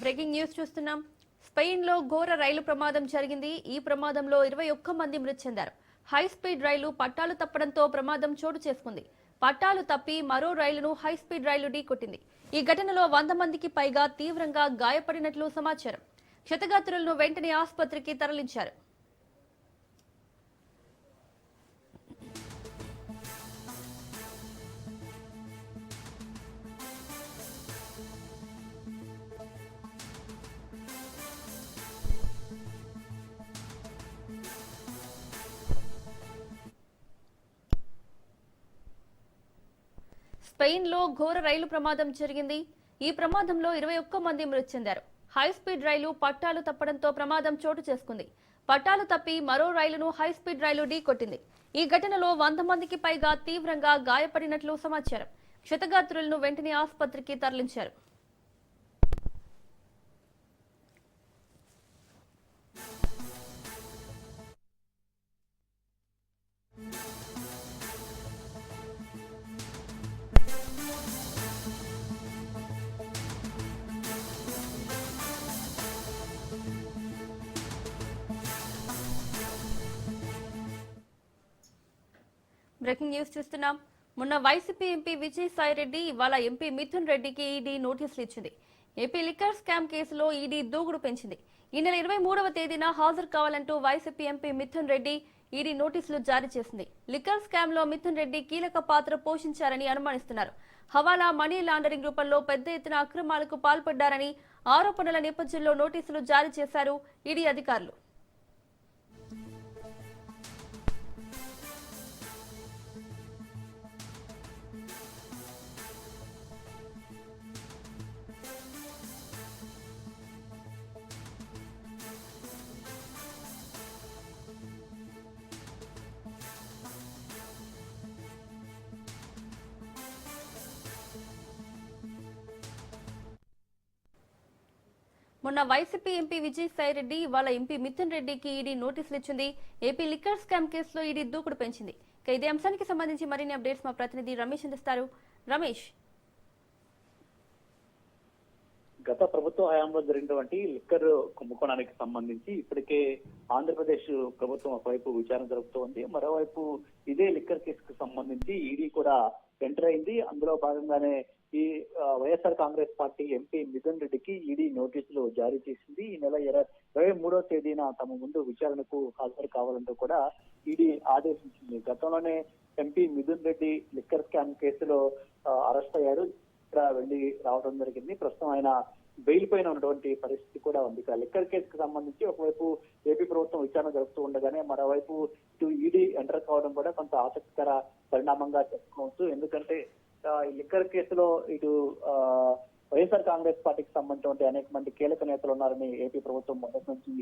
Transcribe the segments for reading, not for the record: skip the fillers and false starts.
Breaking news చూస్తున్నాం. Spain లో ఘోర రైలు ప్రమాదం జరిగింది. ఈ ప్రమాదంలో 21 మంది మృతి చెందారు. హై స్పీడ్ రైలు పట్టాలు తప్పడంతో ప్రమాదం చోటు చేసుకుంది. పట్టాలు తప్పి మరో రైలును హై స్పీడ్ రైలు ఢీకొట్టింది. ఈ ఘటనలో 100 మందికి పైగా తీవ్రంగా గాయపడినట్లు సమాచారం. క్షతగాత్రులను వెంటనే ఆసుపత్రికి తరలించారు. స్పెయిన్ లో ఘోర రైలు ప్రమాదం జరిగింది. ఈ ప్రమాదంలో 21 మంది మృతి చెందారు. హై స్పీడ్ రైలు పట్టాలు తప్పడంతో ప్రమాదం చోటు చేసుకుంది. పట్టాలు తప్పి మరో రైలును హై స్పీడ్ రైలు ఢీకొట్టింది. ఈ ఘటనలో 100 మందికి పైగా తీవ్రంగా గాయపడినట్లు సమాచారం. క్షతగాత్రులను వెంటనే ఆసుపత్రికి తరలించారు. బ్రేకింగ్ న్యూస్ చూస్తున్నాం. మొన్న వైసీపీ ఎంపీ విజయసాయి రెడ్డి ఇవాళ ఎంపీ మిథున్ రెడ్డికి ఈడీ నోటీసులు ఇచ్చింది. ఏపీ లిక్కర్ స్కామ్ కేసులో ఈడీ దూకుడు పెంచింది. ఈ నెల 23వ తేదీన హాజరు కావాలంటూ YCP MP Mithun Reddy ED నోటీసులు జారీ చేసింది. లిక్కర్ స్కామ్ లో మిథున్ రెడ్డి కీలక పాత్ర పోషించారని అనుమానిస్తున్నారు. హవాలా మనీ లాండరింగ్ రూపంలో పెద్ద ఎత్తున అక్రమాలకు పాల్పడ్డారని ఆరోపణల నేపథ్యంలో నోటీసులు జారీ చేశారు ఈడీ అధికారులు. మొన్న వైసీపీ ఎంపీ విజయసాయి రెడ్డి ఇవాళ ఎంపీ మిథున్ రెడ్డికి ఈడీ నోటీసులు ఇచ్చింది. ఏపీ లిక్కర్ స్కామ్ కేసులో ఈడీ దూకుడు పెంచింది. ఇదే అంశానికి సంబంధించి మరిన్ని అప్డేట్స్ మా ప్రతినిధి రమేష్ అందిస్తారు. రమేష్, గత ప్రభుత్వ హయాంలో జరిగినటువంటి లిక్కర్ కుంభకోణానికి సంబంధించి ఇప్పటికే ఆంధ్రప్రదేశ్ ప్రభుత్వం ఒకవైపు విచారణ జరుపుతోంది. మరోవైపు ఇదే లిక్కర్ కేసుకు సంబంధించి ఈడీ కూడా ఎంటర్ అయింది. అందులో భాగంగానే ఈ వైఎస్ఆర్ కాంగ్రెస్ పార్టీ ఎంపీ మిథున్ రెడ్డికి ఈడీ నోటీసులు జారీ చేసింది. ఈ నెల 23వ తేదీన తమ ముందు విచారణకు హాజరు కావాలంటూ కూడా ఈడీ ఆదేశించింది. గతంలోనే MP Mithun Reddy liquor scam కేసులో అరెస్ట్ అయ్యారు. ఇక్కడ వెళ్లి రావడం జరిగింది. ప్రస్తుతం ఆయన బెయిల్ పైన ఉన్నటువంటి పరిస్థితి కూడా ఉంది. లిక్కర్ కేసుకు సంబంధించి ఒకవైపు ఏపీ ప్రభుత్వం విచారణ జరుపుతూ ఉండగానే మరోవైపు ఇటు ఈడీ ఎంటర్ కావడం కూడా కొంత ఆసక్తికర పరిణామంగా చెప్పుకోవచ్చు. ఎందుకంటే ఈ లిక్కర్ కేసులో ఇటు వైఎస్ఆర్ కాంగ్రెస్ పార్టీకి సంబంధించిన అనేక మంది కీలక నేతలు ఉన్నారని ఏపీ ప్రభుత్వం మొదటి నుంచి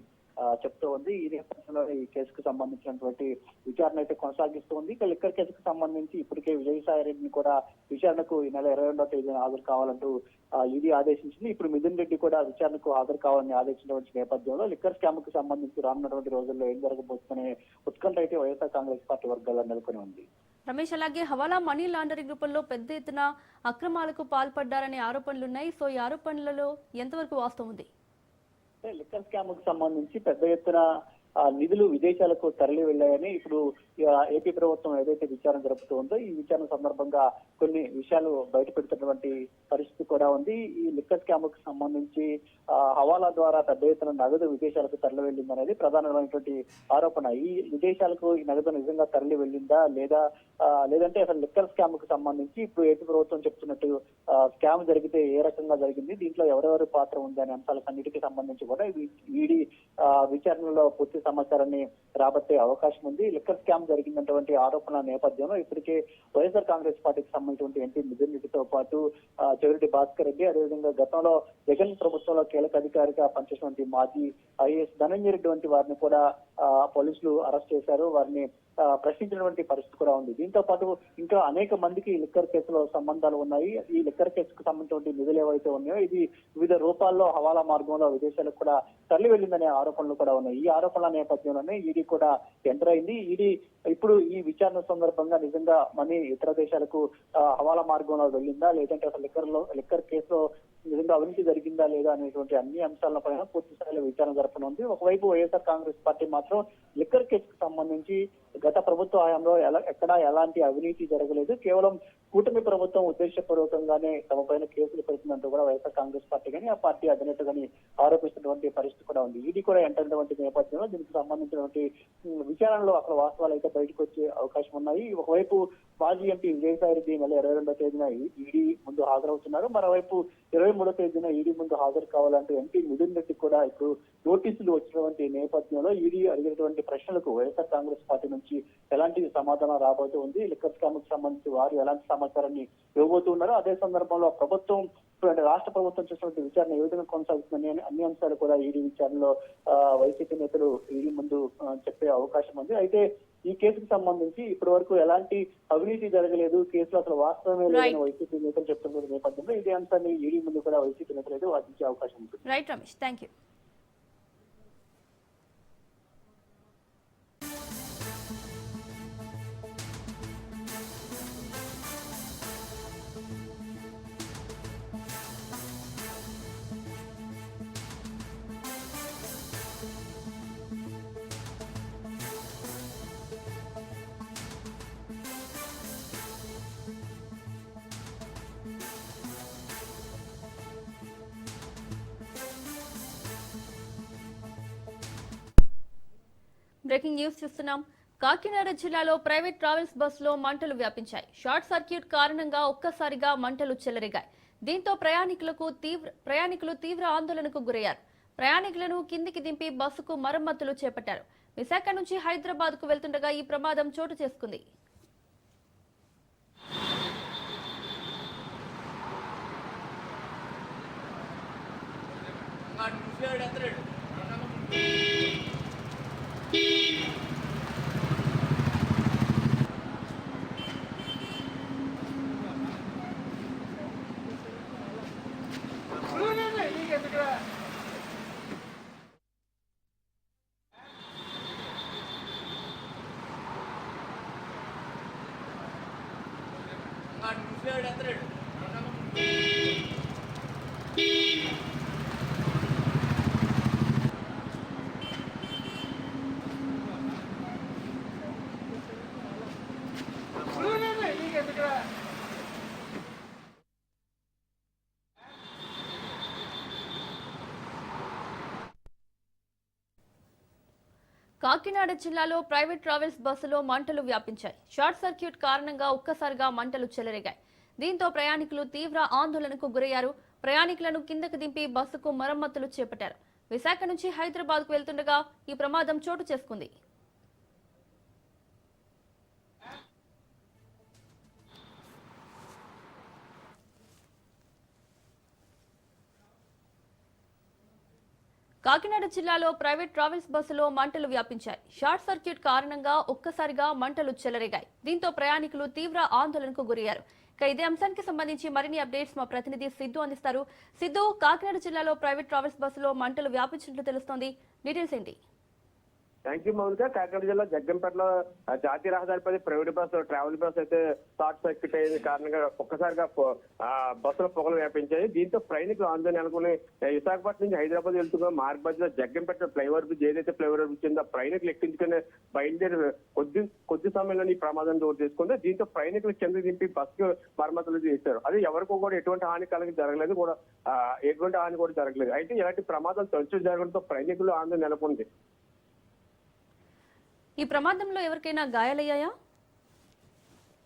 చెప్తూ ఉంది. ఈ నేపథ్యంలో ఈ కేసుకు సంబంధించినటువంటి విచారణ అయితే కొనసాగిస్తూ ఉంది. ఇక లిక్కర్ కేసుకు సంబంధించి ఇప్పటికే విజయసాయి రెడ్డిని కూడా విచారణకు ఈ నెల 22వ తేదీన హాజరు కావాలంటూ ఈడీ ఆదేశించింది. ఇప్పుడు మిథున్ రెడ్డి కూడా విచారణకు హాజరు కావాలని ఆదేశించినటువంటి నేపథ్యంలో లిక్కర్ స్కామ్ కు సంబంధించి రానున్నటువంటి రోజుల్లో ఏం జరగబోతుందనే ఉత్కంఠ అయితే వైఎస్ఆర్ కాంగ్రెస్ పార్టీ వర్గాల్లో నెలకొని ఉంది. రమేష్, అలాగే హవాలా మనీ లాండరింగ్ రూపంలో పెద్ద ఎత్తున అక్రమాలకు పాల్పడ్డారనే ఆరోపణలున్నాయి. సో ఈ ఆరోపణలలో ఎంతవరకు వాస్తవం ఉంది? లిక్కర్ స్కామ్ కు సంబంధించి పెద్ద ఎత్తున నిధులు విదేశాలకు తరలి వెళ్లాయని ఇప్పుడు ఏపీ ప్రభుత్వం ఏదైతే విచారణ జరుపుతుందో ఈ విచారణ సందర్భంగా కొన్ని విషయాలు బయటపెడుతున్నటువంటి పరిస్థితి కూడా ఉంది. ఈ లిక్కర్ స్కామ్ కు సంబంధించి హవాలా ద్వారా పెద్ద ఎత్తున నగదు విదేశాలకు తరలి వెళ్ళింది అనేది ప్రధానమైనటువంటి ఆరోపణ. ఈ విదేశాలకు ఈ నగదు నిజంగా తరలి వెళ్ళిందా లేదంటే అసలు లిక్కర్ స్కామ్ కు సంబంధించి ఇప్పుడు ఏపీ ప్రభుత్వం చెప్తున్నట్టు స్కామ్ జరిగితే ఏ రకంగా జరిగింది, దీంట్లో ఎవరెవరి పాత్ర ఉంది అనే అంశాలన్నిటికీ సంబంధించి కూడా ఈడీ విచారణలో పూర్తి సమాచారాన్ని రాబట్టే అవకాశం ఉంది. లిక్కర్ స్కామ్ జరిగినటువంటి ఆరోపణల నేపథ్యంలో ఇప్పటికే వైఎస్ఆర్ కాంగ్రెస్ పార్టీకి సంబంధించినటువంటి ఎంపీ మిథున్ రెడ్డితో పాటు చెవిరెడ్డి భాస్కర్ రెడ్డి, అదేవిధంగా గతంలో జగన్ ప్రభుత్వంలో కీలక అధికారిగా పనిచేసినటువంటి మాజీ ఐఏఎస్ ధనంజయ రెడ్డి వంటి వారిని కూడా పోలీసులు అరెస్ట్ చేశారు. వారిని ప్రశ్నించినటువంటి పరిస్థితి కూడా ఉంది. దీంతో పాటు ఇంకా అనేక మందికి లిక్కర్ కేసులో సంబంధాలు ఉన్నాయి. ఈ లిక్కర్ కేసుకు సంబంధించిన నిధులు ఏవైతే ఉన్నాయో ఇది వివిధ రూపాల్లో హవాలా మార్గంలో విదేశాలకు కూడా తరలి వెళ్ళిందనే ఆరోపణలు కూడా ఉన్నాయి. ఈ ఆరోపణల నేపథ్యంలోనే ఈడీ కూడా ఎంటర్ అయింది. ఈడీ ఇప్పుడు ఈ విచారణ సందర్భంగా నిజంగా మనీ ఇతర దేశాలకు హవాలా మార్గంలో వెళ్ళిందా లేదంటే అసలు లిక్కర్ కేసులో నిజంగా అవినీతి జరిగిందా లేదా అనేటువంటి అన్ని అంశాలపైన పూర్తి స్థాయిలో విచారణ జరపనుంది. ఒకవైపు వైఎస్ఆర్ కాంగ్రెస్ పార్టీ మాత్రం లిక్కర్ కేసుకు సంబంధించి గత ప్రభుత్వ హయాంలో ఎక్కడా ఎలాంటి అవినీతి జరగలేదు, కేవలం కూటమి ప్రభుత్వం ఉద్దేశపూర్వకంగానే తమ పైన కేసులు పెడుతుందంటూ కూడా వైఎస్ఆర్ కాంగ్రెస్ పార్టీ కానీ ఆ పార్టీ అధినేత కానీ ఆరోపిస్తున్నటువంటి పరిస్థితి కూడా ఉంది. ఈడీ కూడా ఎంటైనటువంటి నేపథ్యంలో దీనికి సంబంధించినటువంటి విచారణలో అక్కడ వాస్తవాలు అయితే బయటకు వచ్చే అవకాశం ఉన్నాయి. ఒకవైపు మాజీ ఎంపీ విజయసాయి రెడ్డి నెల 22వ తేదీన ఈడీ ముందు హాజరవుతున్నారు. మరోవైపు 23వ తేదీన ఈడీ ముందు హాజరు కావాలంటూ ఎంపీ మిథున్ రెడ్డి కూడా ఇప్పుడు నోటీసులు వచ్చినటువంటి నేపథ్యంలో ఈడీ అడిగినటువంటి ప్రశ్నలకు వైఎస్ఆర్ కాంగ్రెస్ పార్టీ నుంచి ఎలాంటి సమాధానం రాబోతూ ఉంది, లిక్కర్ స్కామ్ కు సంబంధించి వారు ఎలాంటి సమాచారాన్ని ఇవ్వబోతూ ఉన్నారు, అదే సందర్భంలో ప్రభుత్వం రాష్ట్ర ప్రభుత్వం చేసినటువంటి విచారణ ఏ విధంగా కొనసాగుతుందని అన్ని అంశాలు కూడా ఈడీ విచారణలో వైసీపీ నేతలు ఈడీ ముందు చెప్పే అవకాశం ఉంది. అయితే ఈ కేసుకు సంబంధించి ఇప్పటి వరకు ఎలాంటి అవినీతి జరగలేదు, కేసులో అసలు వాస్తవమే లేదని వైసీపీ నేతలు చెప్తున్న నేపథ్యంలో ఇదే అంశాన్ని ఈడీ ముందు కూడా వైసీపీ నేతలు అయితే వాదించే అవకాశం ఉంటుంది. Right Ramesh, thank you. Breaking news చూస్తున్నాం. కాకినాడ జిల్లాలో ప్రైవేట్ ట్రావెల్స్ బస్సులో మంటలు వ్యాపించాయి. షార్ట్ సర్క్యూట్ కారణంగా ఒక్కసారిగా మంటలు చెలరేగాయి. దీంతో ప్రయాణికులు తీవ్ర ఆందోళనకు గురయ్యారు. ప్రయాణికులను కిందికి దింపి బస్సుకు మరమ్మతులు చేపట్టారు. విశాఖ నుంచి హైదరాబాద్ కు వెళ్తుండగా ఈ ప్రమాదం చోటు చేసుకుంది. కాకినాడ జిల్లాలో ప్రైవేట్ ట్రావెల్స్ బస్సులో మంటలు వ్యాపించాయి. షార్ట్ సర్క్యూట్ కారణంగా ఒక్కసారిగా మంటలు చెలరేగాయి. దీంతో ప్రయాణికులు తీవ్ర ఆందోళనకు గురయ్యారు. ప్రయాణికులను కిందకు దింపి బస్సుకు మరమ్మతులు చేపట్టారు. విశాఖ నుంచి హైదరాబాద్ కు వెళ్తుండగా ఈ ప్రమాదం చోటు చేసుకుంది. కాకినాడ జిల్లాలో ప్రైవేట్ ట్రావెల్స్ బస్సులో మంటలు వ్యాపించాయి. షార్ట్ సర్క్యూట్ కారణంగా ఒక్కసారిగా మంటలు చెలరేగాయి. దీంతో ప్రయాణికులు తీవ్ర ఆందోళనకు గురయ్యారు. ఇక ఇదే అంశానికి సంబంధించి మరిన్ని అప్డేట్స్ మా ప్రతినిధి సిద్ధు అందిస్తారు. సిద్ధు, కాకినాడ జిల్లాలో ప్రైవేట్ ట్రావెల్స్ బస్సులో మంటలు వ్యాపించినట్లు తెలుస్తోంది. డీటెయిల్స్ ఏంటి? Thank you Mounika. కాకినాడ జిల్లా జగ్గంపేటలో జాతీయ రహదారిపై ప్రైవేట్ బస్సు ట్రావెల్ బస్ అయితే షార్ట్ సర్క్యూట్ అయ్యే కారణంగా ఒక్కసారిగా బస్సులో పొగలు వ్యాపించాయి. దీంతో ప్రయాణికులు ఆందోళన నెలకొని విశాఖపట్నం నుంచి హైదరాబాద్ వెళ్తున్న మార్గ్ మధ్యలో జగ్గంపేట ఫ్లైఓవర్ బ్రిడ్జ్ ఏదైతే ఫ్లైఓవర్ బ్రిడ్జ్ ఉందో ప్రయాణికులు ఎక్కించుకునే బయలుదేరి కొద్ది సమయంలో ఈ ప్రమాదం చోటు చేసుకుంది. దీంతో ప్రయాణికులు కింద దింపి బస్సు మరమ్మతులు చేశారు. అది ఎవరికో కూడా ఎటువంటి హాని జరగలేదు, కూడా ఎటువంటి హాని కూడా జరగలేదు. అయితే ఇలాంటి ప్రమాదాలు తరచూ జరగడంతో ప్రయాణికులు ఆందోళన నెలకొంది. ఈ ప్రమాదంలో ఎవరికైనా గాయాలయ్యాయా?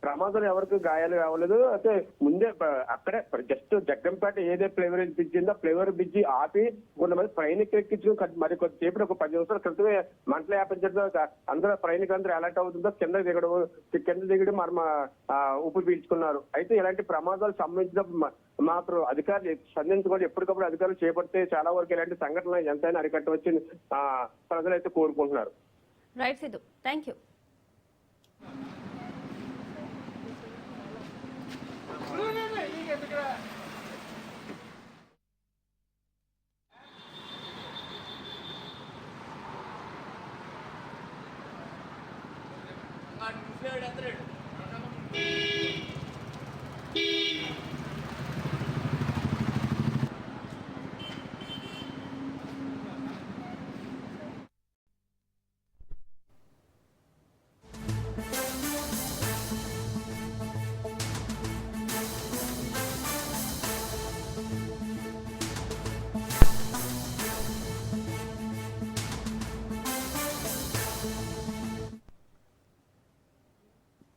ప్రమాదంలో ఎవరికి గాయాలు కావలేదు. అయితే ముందే అక్కడే జస్ట్ జగ్గంపేట ఏదే ఫ్లైఓవర్ బ్రిడ్జ్ ఉందో ఫ్లైఓవర్ బ్రిడ్జ్ ఆపి కొంతమంది ప్రయాణికులు ఎక్కించుకుని మరి కొద్దిసేపు ఒక 10 నిమిషాల క్రితమే మంటలు వ్యాపించడంతో అందరూ ప్రయాణికులందరూ అలర్ట్ అవుతుందో కింద దిగడం మరి ఊపిరి పీల్చుకున్నారు. అయితే ఇలాంటి ప్రమాదాలు సంబంధించినప్పుడు మాత్రం అధికారులు స్పందించుకొని ఎప్పటికప్పుడు అధికారులు చేపడితే చాలా వరకు ఇలాంటి సంఘటనలు ఎంతైనా అరికట్టవచ్చని ప్రజలైతే కోరుకుంటున్నారు. Right Siddhu, thank you.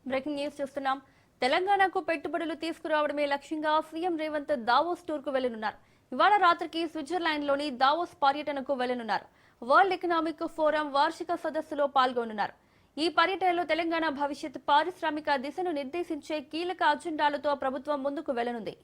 Breaking news చూస్తున్నాం. తెలంగాణకు పెట్టుబడులు తీసుకురావడమే లక్ష్యంగా సీఎం రేవంత్ దావోస్ టూర్ కు వెళ్లనున్నారు. ఇవాళ రాత్రికి స్విట్జర్లాండ్ లోని దావోస్ పర్యటనకు వెళ్లనున్నారు. వరల్డ్ ఎకనామిక్ ఫోరం వార్షిక సదస్సులో పాల్గొనున్నారు. ఈ పర్యటనలో తెలంగాణ భవిష్యత్ పారిశ్రామిక దిశను నిర్దేశించే కీలక అజెండాలతో ప్రభుత్వం ముందుకు వెళ్లనుంది.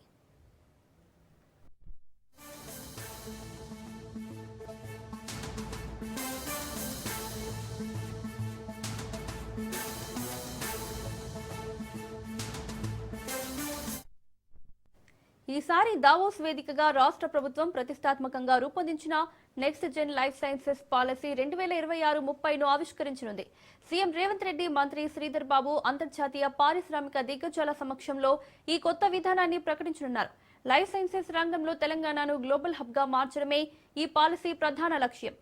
ఈసారి దావోస్ వేదికగా రాష్ట్ర ప్రభుత్వం ప్రతిష్టాత్మకంగా రూపొందించిన next gen life sciences policy 2026-30ను ఆవిష్కరించనుంది. సీఎం రేవంత్ రెడ్డి, మంత్రి శ్రీధర్ బాబు అంతర్జాతీయ పారిశ్రామిక దిగ్గజాల సమక్షంలో ఈ కొత్త విధానాన్ని ప్రకటించనున్నారు. లైఫ్ సైన్సెస్ రంగంలో తెలంగాణను గ్లోబల్ హబ్ గా మార్చడమే ఈ పాలసీ ప్రధాన లక్ష్యం.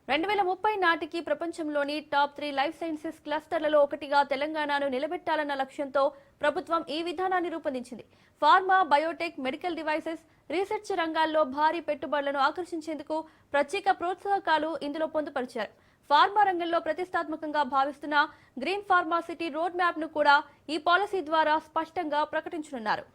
2030 నాటికి ప్రపంచంలోని టాప్ 3 లైఫ్ సైన్సెస్ క్లస్టర్లలో ఒకటిగా తెలంగాణను నిలబెట్టాలన్న లక్ష్యంతో ప్రభుత్వం ఈ విధానాన్ని రూపొందించింది. Pharma, Biotech, medical devices, research రంగాల్లో భారీ పెట్టుబడులను ఆకర్షించేందుకు ప్రత్యేక ప్రోత్సాహకాలు ఇందులో పొందుపరిచారు. ఫార్మా రంగంలో ప్రతిష్టాత్మకంగా భావిస్తున్న green pharma city road map ను కూడా ఈ పాలసీ ద్వారా స్పష్టంగా ప్రకటించనున్నారు.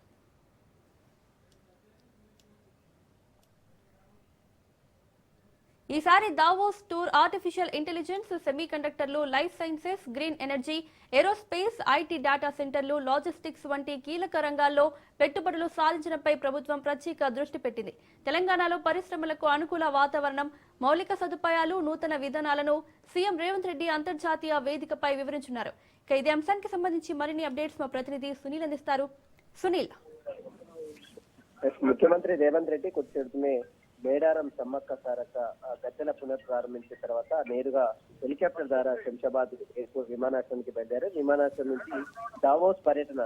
ఈసారి Davos tour artificial intelligence, semi కండక్టర్లు, life sciences, green energy, aerospace, IT data సెంటర్లు, లాజిస్టిక్స్ వంటి కీలక రంగాల్లో పెట్టుబడులు సాధించడంపై ప్రభుత్వం ప్రత్యేక దృష్టి పెట్టింది. తెలంగాణలో పరిశ్రమలకు అనుకూల వాతావరణం, మౌలిక సదుపాయాలు, నూతన విధానాలను సీఎం రేవంత్ రెడ్డి అంతర్జాతీయ వేదికపై వివరించున్నారు. ఇక ఇదే అంశానికి సంబంధించి మరిన్ని అప్డేట్స్ మా ప్రతినిధి సునీల్ అందిస్తారు. సునీల్, ముఖ్యమంత్రి రేవంత్ రెడ్డి కొద్దిసేపటినే మేడారం సమ్మక్క సారక్క గద్దెల పునఃప్రారంభించిన తర్వాత నేరుగా హెలికాప్టర్ ద్వారా శంషాబాద్ ఎయిర్పోర్ట్ విమానాశ్రయానికి బయలుదేరారు. విమానాశ్రయం నుంచి దావోస్ పర్యటన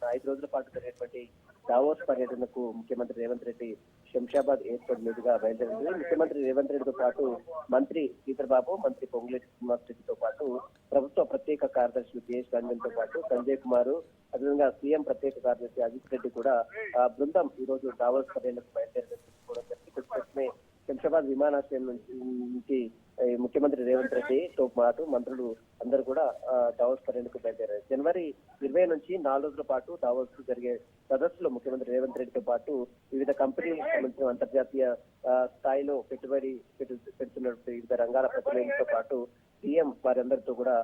5 రోజుల పాటు జరిగేటువంటి దావోస్ పర్యటనకు ముఖ్యమంత్రి రేవంత్ రెడ్డి శంషాబాద్ ఎయిర్పోర్ట్ మీదుగా బయలుదేరింది. ముఖ్యమంత్రి రేవంత్ రెడ్డితో పాటు మంత్రి శ్రీధర్ బాబు, మంత్రి పొంగులేటి శ్రీనివాసరెడ్డితో పాటు ప్రభుత్వ ప్రత్యేక కార్యదర్శి కేఎస్ రంజన్ తో పాటు సంజయ్ కుమార్, అదేవిధంగా సీఎం ప్రత్యేక కార్యదర్శి అజిత్ రెడ్డి కూడా బృందం ఈ రోజు దావోస్ పర్యటనకు బయలుదేరింది. శంషాబాద్ విమానాశ్రయం నుంచి ముఖ్యమంత్రి రేవంత్ రెడ్డితో పాటు మంత్రులు అందరూ కూడా దావోస్ పర్యటనకు బయలుదేరారు. జనవరి 20 నుంచి 4 రోజుల పాటు దావోస్ కు జరిగే సదస్సులో ముఖ్యమంత్రి రేవంత్ రెడ్డితో పాటు వివిధ కంపెనీలకు సంబంధించిన అంతర్జాతీయ స్థాయిలో పెట్టుబడి పెడుతున్న వివిధ రంగాల ప్రతినిధులతో పాటు సీఎం వారందరితో కూడా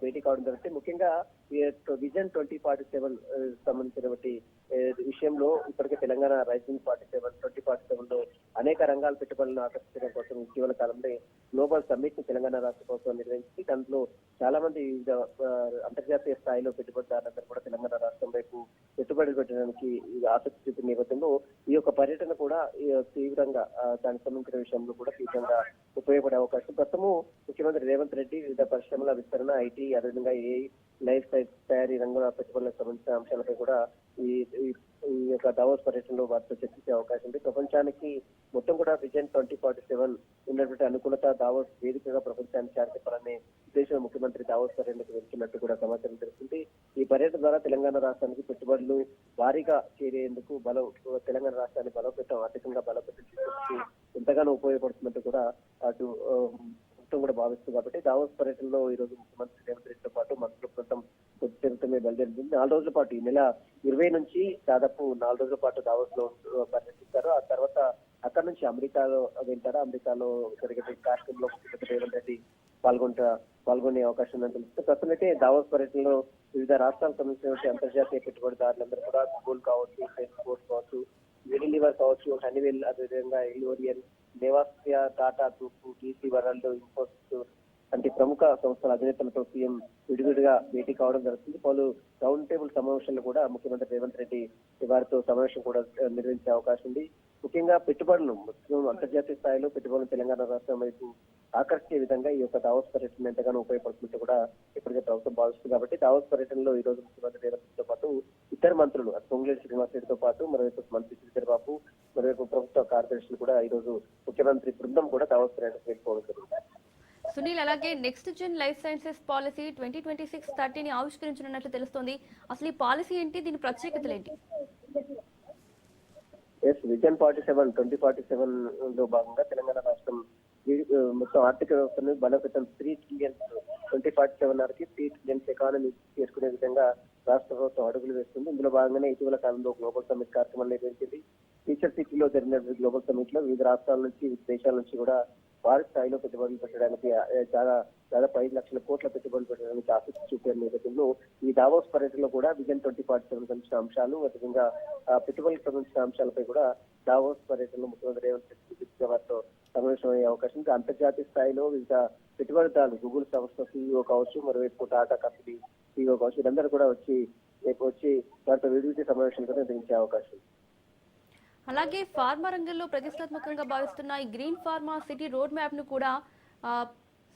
భేటీ కావడం జరుగుతుంది. ముఖ్యంగా విజన్ 2047 సంబంధించినటువంటి విషయంలో ఇప్పటికే తెలంగాణ రైజింగ్ 2047 లో అనేక రంగాల పెట్టుబడులను ఆకర్షించడం కోసం ఇటీవల కాలంలో గ్లోబల్ సమ్మిట్ ని తెలంగాణ రాష్ట్ర ప్రభుత్వం నిర్వహించి దాంట్లో చాలా మంది వివిధ అంతర్జాతీయ స్థాయిలో పెట్టుబడిదారులందరూ కూడా తెలంగాణ రాష్ట్రం వైపు పెట్టుబడులు పెట్టడానికి ఆసక్తి చూపిన నేపథ్యంలో ఈ యొక్క పర్యటన కూడా తీవ్రంగా దానికి సంబంధించిన విషయంలో కూడా తీవ్రంగా ఉపయోగపడే అవకాశం. ప్రస్తుతము ముఖ్యమంత్రి రేవంత్ రెడ్డి వివిధ పరిశ్రమల విస్తరణ, ఐటీ, అదేవిధంగా ఏఐ, లైఫ్ సైన్స్ తయారీ రంగంలో పెట్టుబడులకు సంబంధించిన అంశాలపై కూడా ఈ యొక్క దావోస్ పర్యటనలో వారితో చర్చించే అవకాశం ఉంది. ప్రపంచానికి మొత్తం కూడా విజన్ 2047 ఉన్నటువంటి అనుకూలత దావోస్ వేదికగా ప్రపంచాన్ని చాటిచెప్పాలనే ఉద్దేశంలో ముఖ్యమంత్రి దావోస్ పర్యటనకు వెళ్తున్నట్టు కూడా సమాచారం తెలుస్తుంది. ఈ పర్యటన ద్వారా తెలంగాణ రాష్ట్రానికి పెట్టుబడులు భారీగా చేరేందుకు తెలంగాణ రాష్ట్రాన్ని బలోపేతం, ఆర్థికంగా బలోపేతం చేసేందుకు ఎంతగానో ఉపయోగపడుతున్నట్టు కూడా అటు కూడా భావిస్తుంది. కాబట్టి దావోస్ పర్యటనలో ఈ రోజు ముఖ్యమంత్రి రేవంత్ రెడ్డితో పాటు మంత్రుల బృందం కొద్దిసేపటిమే బయలుదేరింది. 4 రోజుల పాటు ఈ నెల 20 నుంచి దాదాపు 4 రోజుల పాటు దావోస్ లో పర్యటిస్తారు. ఆ తర్వాత అక్కడ నుంచి అమెరికాలో వెళ్తారు. అమెరికాలో జరిగే కార్యక్రమంలో ముఖ్యమంత్రి రేవంత్ రెడ్డి పాల్గొనే అవకాశం ఉందని తెలుస్తుంది. ప్రస్తుతం అయితే దావోస్ పర్యటనలో వివిధ రాష్ట్రాలకు సంబంధించిన అంతర్జాతీయ పెట్టుబడిదారులందరూ కూడా గూగుల్ కావచ్చు, ఫేస్బుక్ కావచ్చు, యూనిలివర్ కావచ్చు, హనీవెల్, అదేవిధంగా ఎలియోరియన్, దేవాస్య, Tata group, TC world, Infosys వంటి ప్రముఖ సంస్థల అధినేతలతో సీఎం విడివిడిగా భేటీ కావడం జరుగుతుంది. పలు రౌండ్ టేబుల్ సమావేశాలు కూడా ముఖ్యమంత్రి రేవంత్ రెడ్డి వారితో సమావేశం కూడా నిర్వహించే అవకాశం ఉంది. ముఖ్యంగా పెట్టుబడులు అంతర్జాతీయ స్థాయిలో పెట్టుబడులు తెలంగాణ రాష్ట్రం వైపు ఆకర్షించే విధంగా ఈ యొక్క దావోస్ పర్యటన ఎంతగానో ఉపయోగపడుతుంటే కూడా ఇప్పటికే ప్రభుత్వం భావిస్తుంది. కాబట్టి దావోస్ పర్యటనలో ఈ రోజు ముఖ్యమంత్రి రేవంత్ రెడ్డితో పాటు ఇద్దరు మంత్రులు పొంగులేటి శ్రీనివాసరెడ్డితో పాటు మరోవైపు మంత్రి శ్రీధర్ బాబు, మరోవైపు ప్రభుత్వ కార్యదర్శులు కూడా ఈ రోజు ముఖ్యమంత్రి బృందం కూడా దావోస్ పర్యటనకు వెళ్ళిపోవడం జరుగుతుంది. సునీల్, అలాగే next gen life sciences policy 2026-30ని ఆవిష్కరించనున్నట్లు తెలుస్తోంది. అసలు ఈ పాలసీ ఏంటి, దీని ప్రత్యేకతలు ఏంటి? విజన్ 2047 లో భాగంగా తెలంగాణ రాష్ట్రం మొత్తం ఆర్థిక వ్యవస్థను బలోపేతం $3 trillion 2047 కి ట్రిలియన్స్ ఎకానమీ చేసుకునే విధంగా రాష్ట్ర ప్రభుత్వం అడుగులు వేస్తుంది. ఇందులో భాగంగానే ఇటీవల కాలంలో గ్లోబల్ సమ్మిట్ కార్యక్రమం నిర్వహించింది. టీచర్ సిటీలో జరిగిన గ్లోబల్ సమ్మిట్ లో వివిధ రాష్ట్రాల నుంచి వివిధ దేశాల నుంచి కూడా భారీ స్థాయిలో పెట్టుబడులు పెట్టడానికి దాదాపు 5 లక్షల కోట్ల పెట్టుబడులు పెట్టడానికి ఆసక్తి చూపిన నేపథ్యంలో ఈ దావోస్ పర్యటనలో కూడా విజన్ 2047 సంబంధించిన అంశాలు, అదేవిధంగా పెట్టుబడులకు సంబంధించిన అంశాలపై కూడా దావోస్ పర్యటనలో ముఖ్యమంత్రి రేవంత్ రెడ్డి వారితో సమావేశం అయ్యే అవకాశం ఉంది. అంతర్జాతీయ స్థాయిలో వివిధ పెట్టుబడిదారులు, గూగుల్ సంస్థ CEO కావచ్చు, మరోవైపు టాటా కంపెనీ CEO కావచ్చు, వీరందరూ కూడా వచ్చి వారితో విడివిడి సమావేశాలు కూడా నిర్వహించే అవకాశం ఉంది. అలాగే ఫార్మా రంగంలో ప్రతిష్టాత్మకంగా భావిస్తున్న ఈ green pharma city road map ను కూడా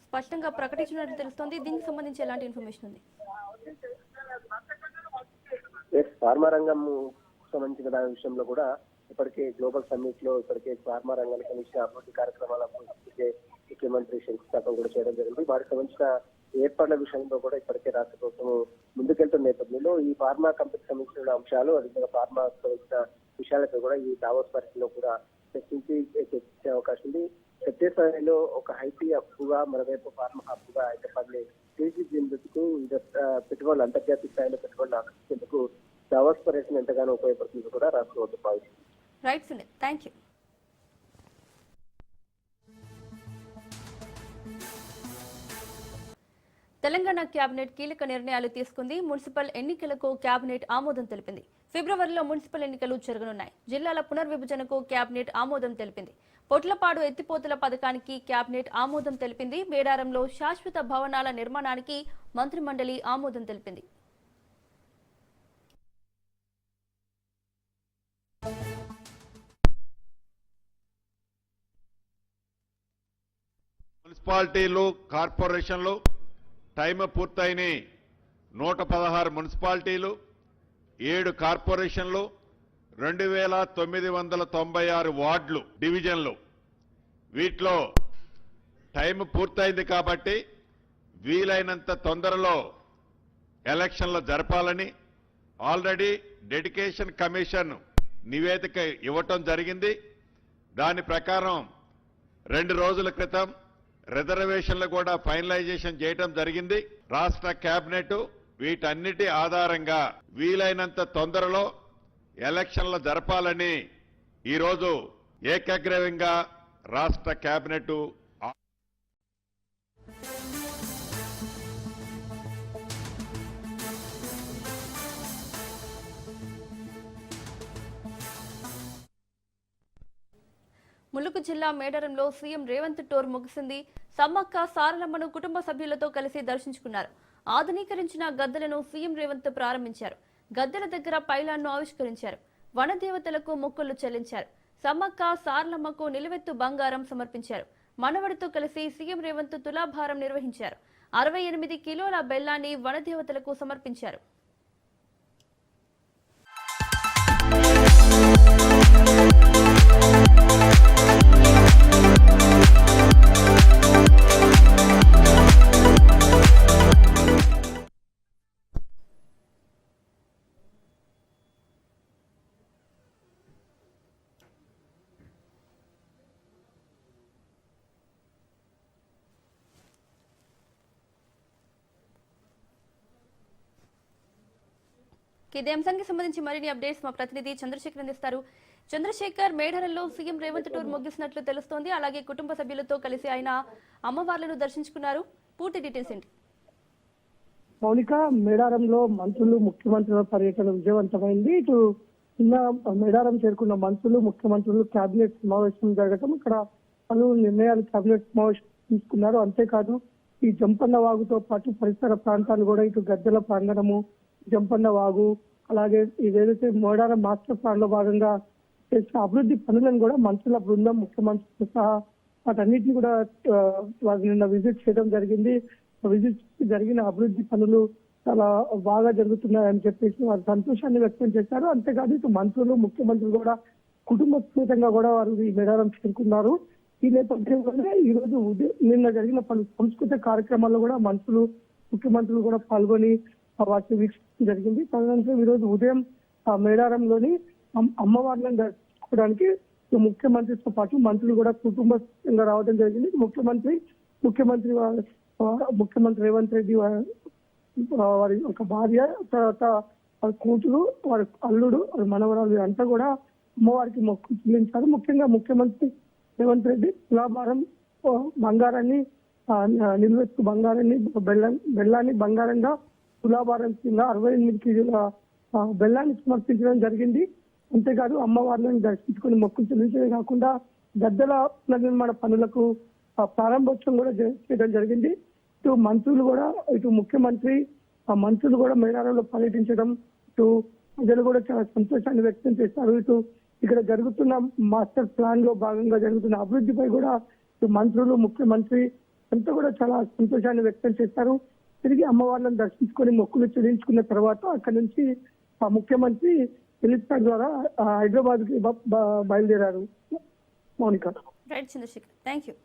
స్పష్టంగా ప్రకటించినట్లు తెలుస్తోంది. దీనికి సంబంధించి ఎలాంటి ఇన్ఫర్మేషన్ ఉంది? ఫార్మా రంగం సంబంధించిన దాని విషయంలో కూడా ఇప్పటికే గ్లోబల్ సమ్మిట్ లో ఫార్మా రంగానికి సంబంధించిన అభివృద్ధి కార్యక్రమాలకు ముఖ్యమంత్రి శంకుస్థాపన కూడా చేయడం జరిగింది. వాటికి సంబంధించిన ఏర్పాట్ల విషయంలో కూడా ఇప్పటికే రాష్ట్ర ప్రభుత్వం ముందుకెళ్తున్న నేపథ్యంలో ఈ ఫార్మా కంపెనీకి సంబంధించిన అంశాలు, అదేవిధంగా ఫార్మా సంబంధించిన విషయాలపై కూడా ఈ దావోస్ పరిస్థితిలో కూడా చర్చించే అవకాశం ఉంది. ఛత్తీస్గఢ్లో ఒక ఐటీ హబ్గా, మరోవైపు ఫార్మా హబ్గా హైదరాబాద్ని తీర్చిదిద్దేందుకు పెట్టుబడులు, అంతర్జాతీయ స్థాయిలో పెట్టుబడులు ఆకర్షించేందుకు దావోస్ పర్యటన ఎంతగానో ఉపయోగపడుతుంది కూడా రాష్ట్ర ప్రభుత్వం భావిస్తుంది. Right Sunil, thank you. Telangana cabinet కీలక నిర్ణయాలు తీసుకుంది. మున్సిపల్ ఎన్నికలకు కేబినెట్ ఆమోదం తెలిపింది. ఫిబ్రవరిలో మున్సిపల్ ఎన్నికలు జరగనున్నాయి. జిల్లాల పునర్విభజనకు కేబినెట్ ఆమోదం తెలిపింది. పొట్లపాడు ఎత్తిపోతల పథకానికి కేబినెట్ ఆమోదం తెలిపింది. మేడారంలో శాశ్వత భవనాల నిర్మాణానికి మంత్రిమండలి ఆమోదం తెలిపింది. మున్సిపాలిటీలు, కార్పొరేషన్లు టైం పూర్తయిన 116 మున్సిపాలిటీలు, 7 కార్పొరేషన్లు, 2996 వార్డులు, డివిజన్లు. వీటిలో టైం పూర్తయింది కాబట్టి వీలైనంత తొందరలో ఎలక్షన్లు జరపాలని ఆల్రెడీ డెడికేషన్ కమిషన్ నివేదిక ఇవ్వటం జరిగింది. దాని ప్రకారం 2 రోజుల క్రితం రిజర్వేషన్లు కూడా ఫైనలైజేషన్ చేయడం జరిగింది. రాష్ట్ర కేబినెట్ వీటన్నిటి ఆధారంగా వీలైనంత తొందరలో ఎలక్షన్లు జరపాలని ఈరోజు ఏకగ్రీవంగా రాష్ట్ర కేబినెట్ ములుగు జిల్లా మేడారంలో సీఎం రేవంత్ టూర్ ముగిసింది. సమ్మక్క సారలమ్మను కుటుంబ సభ్యులతో కలిసి దర్శించుకున్నారు. ఆధునీకరించిన గద్దెలను సీఎం రేవంత్ ప్రారంభించారు. గద్దెల దగ్గర పైలాన్ను ఆవిష్కరించారు. వనదేవతలకు మొక్కులు చెల్లించారు. సమ్మక్క సారలమ్మకు నిలువెత్తు బంగారం సమర్పించారు. మనవడితో కలిసి సీఎం రేవంత్ తులాభారం నిర్వహించారు. 68 కిలోల బెల్లాన్ని వనదేవతలకు సమర్పించారు. ఇదే అంశానికి సంబంధించి మరిన్ని అప్డేట్స్ మా ప్రతినిధి చంద్రశేఖర్ అందిస్తారు. చంద్రశేఖర్, మేడారంలో సీఎం రేవంత్ టూర్ ముగిసినట్లు తెలుస్తోంది. అలాగే కుటుంబ సభ్యులతో కలిసి ఆయన అమ్మవార్లను దర్శించుకున్నారు. పూర్తి డీటెయిల్స్ ఏంటి? మౌనిక, మేడారంలో మంత్రులు, ముఖ్యమంత్రుల పర్యటన విజయవంతమైంది. ఇటు నిన్న మేడారం చేరుకున్న మంత్రులు, ముఖ్యమంత్రులు కేబినెట్ సమావేశం జరగటం, ఇక్కడ పలు నిర్ణయాలు కేబినెట్ సమావేశం తీసుకున్నారు. అంతేకాదు ఈ జంపన్న వాగుతో పాటు పరిసర ప్రాంతాలు కూడా, ఇటు గద్దెల ప్రాంగణము, జంపన్న వాగు, అలాగే ఇదేదైతే మేడారం మాస్టర్ ప్లాన్ లో భాగంగా చేసిన అభివృద్ధి పనులను కూడా మంత్రుల బృందం, ముఖ్యమంత్రులతో సహా వాటన్నిటిని కూడా వారు నిన్న విజిట్ చేయడం జరిగింది. విజిట్ జరిగిన అభివృద్ధి పనులు చాలా బాగా జరుగుతున్నాయని చెప్పేసి వారు సంతోషాన్ని వ్యక్తం చేశారు. అంతేకాదు ఇటు మంత్రులు, ముఖ్యమంత్రులు కూడా కుటుంబ సమేతంగా కూడా వారు ఈ మేడారం చేరుకున్నారు. ఈ నేపథ్యంలోనే ఈ రోజు నిన్న జరిగిన పలు సంస్కృత కార్యక్రమాల్లో కూడా మంత్రులు, ముఖ్యమంత్రులు కూడా పాల్గొని వాటిని వీక్షించడం జరిగింది. తదనంతరం ఈ రోజు ఉదయం మేడారంలోని అమ్మవార్లను దర్శించుకోవడానికి ముఖ్యమంత్రితో పాటు మంత్రులు కూడా కుటుంబంగా రావడం జరిగింది. ముఖ్యమంత్రి ముఖ్యమంత్రి రేవంత్ రెడ్డి వారి ఒక భార్య, తర్వాత వారి కూతురు, వారి అల్లుడు, వారి మనవరాలు అంతా కూడా అమ్మవారికి మొక్కు చెల్లించారు. ముఖ్యంగా ముఖ్యమంత్రి రేవంత్ రెడ్డి తులాభారం బంగారాన్ని, నిలువెత్తు బంగారాన్ని, బెల్లాన్ని బంగారంగా తులాభారం కింద 68 కేజీల బెల్లాన్ని సమర్పించడం జరిగింది. అంతేకాదు అమ్మవార్లను దర్శించుకుని మొక్కు చెల్లించడమే కాకుండా గద్దెల పునర్నిర్మాణ పనులకు ప్రారంభోత్సవం కూడా చేయడం జరిగింది. ఇటు మంత్రులు కూడా, ఇటు ముఖ్యమంత్రి మంత్రులు కూడా మేడారంలో పర్యటించడం, ఇటు ప్రజలు కూడా చాలా సంతోషాన్ని వ్యక్తం చేస్తారు. ఇటు ఇక్కడ జరుగుతున్న మాస్టర్ ప్లాన్ లో భాగంగా జరుగుతున్న అభివృద్ధిపై కూడా ఇటు మంత్రులు, ముఖ్యమంత్రి అంతా కూడా చాలా సంతోషాన్ని వ్యక్తం చేస్తారు. తిరిగి అమ్మవార్లను దర్శించుకొని మొక్కులు చెల్లించుకున్న తర్వాత అక్కడి నుంచి ముఖ్యమంత్రి హెలికాప్టర్ ద్వారా హైదరాబాద్ కి బయలుదేరారు. Mounika. Right Chandrashekar, thank you.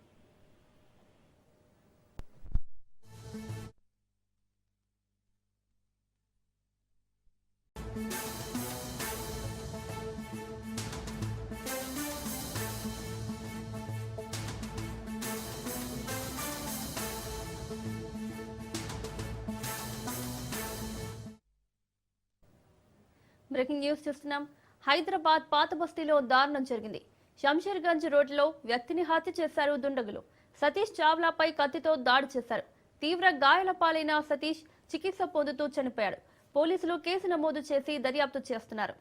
Breaking news చూస్తున్నాం. హైదరాబాద్ పాత బస్తీలో దారుణం జరిగింది. శంషేర్గంజ్ రోడ్లో వ్యక్తిని హత్య చేశారు దుండగులు. సతీష్ చావ్లాపై కత్తితో దాడి చేశారు. తీవ్ర గాయాల పాలైన సతీష్ చికిత్స పొందుతూ చనిపోయాడు. పోలీసులు కేసు నమోదు చేసి దర్యాప్తు చేస్తున్నారు.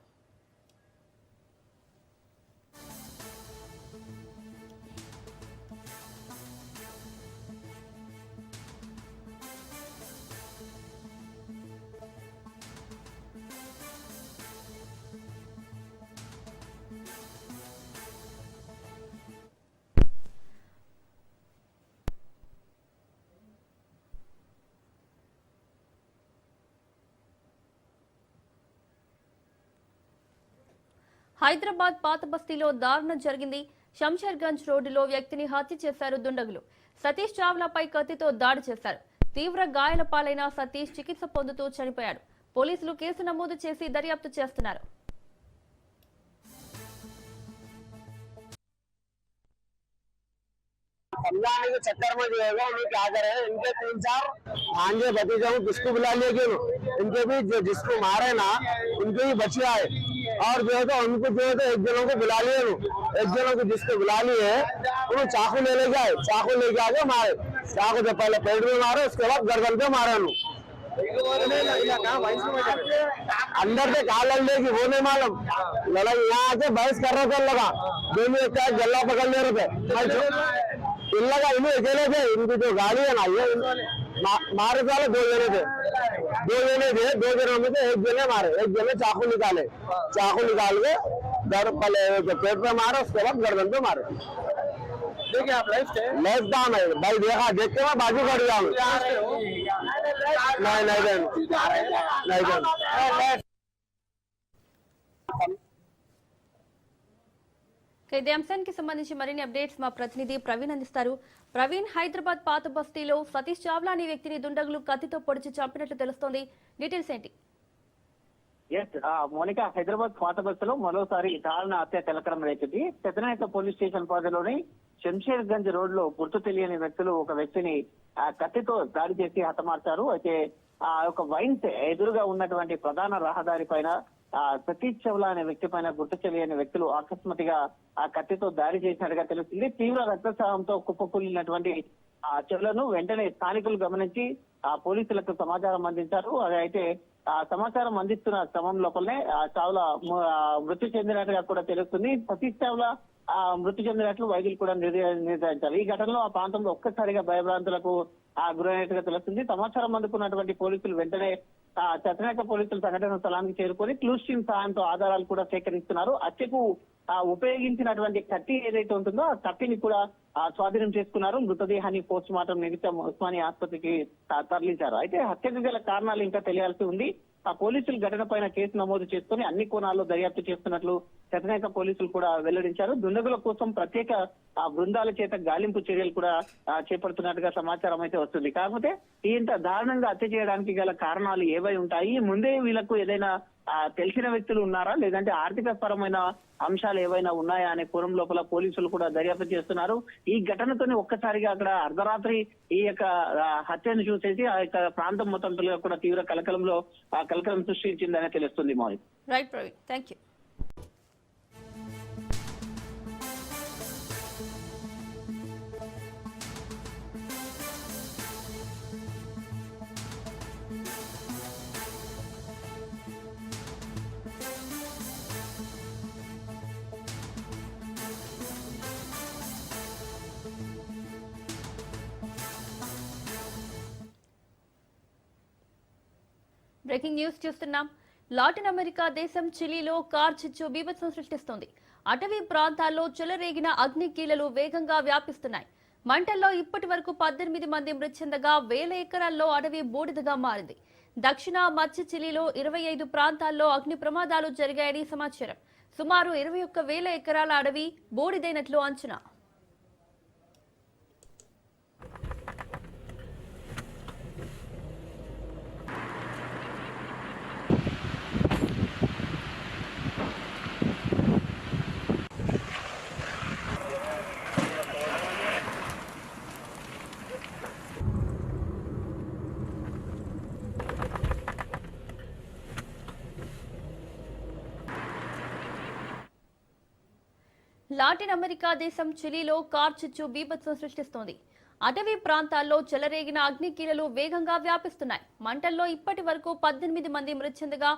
హైదరాబాద్ పాత బస్తీలో దారుణం జరిగింది. శంషేర్గంజ్ రోడ్డులో వ్యక్తిని హత్య చేశారు దుండగులు. సతీష్ చావ్లాపై కత్తితో దాడి చేశారు. తీవ్ర గాయాల పాలైన సతీష్ చికిత్స పొందుతూ చనిపోయాడు. పోలీసులు కేసు నమోదు చేసి దర్యాప్తు చేస్తున్నారు. समझाने के चक्कर में जो है उन्हें क्या करे, इनके 3-4 भांजे भतीजे किसको बुला लिए क्यों, इनके भी जो जिसको मारे ना उनके भी बचिया है, और जो है तो उनको जो है तो एक जनों को बुला लिए, एक जनों को जिसको बुला लिए उन्हें चाकू ले गए, चाकू लेके आगे मारे, चाकू से पहले पेट में मारे, उसके बाद गर्दन पे मारे उन्होंने। अंदर से कहा लड़ने की वो नहीं मालूम, लड़ाई यहाँ आके बहस कर रहे थे, लगा दोनों एक गला पकड़ ले रहे थे, इन लगा इन्हें अकेले थे, इनकी जो गाड़ी है ना ये मारे वाले 2 जने थे, 2 जनों में से एक जने मारे, एक जने चाकू निकाल के पेट पे मारे, उसके बाद गर्दन पे मारे। देखिए आप लाइफ काम है भाई, देखा देख के मैं बाजू खड़ी जाऊँ, नहीं ఇదే అంశానికి సంబంధించి మరిన్ని అప్డేట్స్ మా ప్రతినిధి ప్రవీణ్ అందిస్తారు. ప్రవీణ్, హైదరాబాద్ పాత బస్తీలో సతీష్ చావ్లా అనే వ్యక్తిని దుండగులు కత్తితో పొడిచి చంపినట్లు తెలుస్తోంది. డీటెయిల్స్ ఏంటి? మోనిక, హైదరాబాద్ పాత బస్సులో మరోసారి దారుణ హత్య తెలకడం రేచింది. పెద్దనాయక పోలీస్ స్టేషన్ పరిధిలోని శంషేర్గంజ్ రోడ్ లో గుర్తు తెలియని వ్యక్తులు ఒక వ్యక్తిని కత్తితో దాడి చేసి హతమార్చారు. అయితే ఆ యొక్క వైన్స్ ఎదురుగా ఉన్నటువంటి ప్రధాన రహదారి పైన సతీష్ చావ్లా అనే వ్యక్తి పైన గుర్తు తెలియని వ్యక్తులు అకస్మాత్తుగా ఆ కత్తితో దాడి చేసినట్టుగా తెలుస్తుంది. తీవ్ర రక్తస్రావంతో కుప్పకూలినటువంటి ఆ చెవులను వెంటనే స్థానికులు గమనించి పోలీసులకు సమాచారం అందించారు. అయితే ఆ సమాచారం అందిస్తున్న క్రమం లోపలనే చావ్లా మృతి చెందినట్టుగా కూడా తెలుస్తుంది. సతీష్ చావ్లా మృతి చెందినట్లు వైద్యులు కూడా నిర్ధారించారు. ఈ ఘటనలో ఆ ప్రాంతంలో ఒక్కసారిగా భయభ్రాంతులకు గురైనట్టుగా తెలుస్తుంది. సమాచారం అందుకున్నటువంటి పోలీసులు వెంటనే చట్టనాయక పోలీసులు సంఘటన స్థలానికి చేరుకొని క్లూస్ టీమ్ సాయంతో ఆధారాలు కూడా సేకరిస్తున్నారు. హత్యకు ఉపయోగించినటువంటి కత్తి ఏదైతే ఉంటుందో ఆ కత్తిని కూడా స్వాధీనం చేసుకున్నారు. మృతదేహాన్ని పోస్ట్ మార్టం నిమిత్తం ఉస్మానియా ఆసుపత్రికి తరలించారు. అయితే హత్యకు గల కారణాలు ఇంకా తెలియాల్సి ఉంది. ఆ పోలీసులు ఘటన పైన కేసు నమోదు చేసుకుని అన్ని కోణాల్లో దర్యాప్తు చేస్తున్నట్లు చట్టనాయక పోలీసులు కూడా వెల్లడించారు. దుండగుల కోసం ప్రత్యేక బృందాల చేత గాలింపు చర్యలు కూడా చేపడుతున్నట్టుగా సమాచారం అయితే వస్తుంది. కాకపోతే ఇంత దారుణంగా హత్య చేయడానికి గల కారణాలు ఏవై ఉంటాయి, ముందే వీళ్ళకు ఏదైనా తెలిసిన వ్యక్తులు ఉన్నారా, లేదంటే ఆర్థిక పరమైన అంశాలు ఏవైనా ఉన్నాయా అనే కోణం లోపల పోలీసులు కూడా దర్యాప్తు చేస్తున్నారు. ఈ ఘటనతోనే ఒక్కసారిగా అక్కడ అర్ధరాత్రి ఈ యొక్క హత్యను చూసేసి ఆ యొక్క ప్రాంతం మొత్తం కూడా తీవ్ర కలకలం సృష్టించిందని తెలుస్తుంది. Maulik. Right Praveen, thank you. Breaking news చూస్తున్నాం. లాటిన్ అమెరికా దేశం చిలీలో కార్చిచ్చు బీభత్సం సృష్టిస్తోంది. అటవీ ప్రాంతాల్లో చెలరేగిన అగ్నికీలలు వేగంగా వ్యాపిస్తున్నాయి. మంటల్లో ఇప్పటి వరకు 18 మంది మృతి చెందగా 1000 ఎకరాల్లో అడవి బూడిదగా మారింది. దక్షిణ మధ్య చిలీలో 25 ప్రాంతాల్లో అగ్ని ప్రమాదాలు జరిగాయని సమాచారం. సుమారు 21,000 ఎకరాల అడవి బూడిదైనట్లు అంచనా. లాటిన్ అమెరికా దేశం చిలీలో కార్చిచ్చు బీభత్సం సృష్టిస్తోంది. అటవీ ప్రాంతాల్లో చెలరేగిన అగ్నికీలలు వేగంగా వ్యాపిస్తున్నాయి. మంటల్లో ఇప్పటి వరకు 18 మంది మృతి చెందగా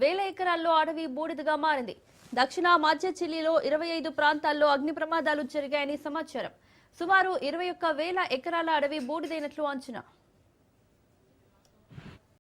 1000 ఎకరాల్లో అడవి బూడిదగా మారింది. దక్షిణ మధ్య చిలీలో 25 ప్రాంతాల్లో అగ్ని ప్రమాదాలు జరిగాయని సమాచారం. సుమారు 21,000 ఎకరాల అడవి బూడిదైనట్లు అంచనా.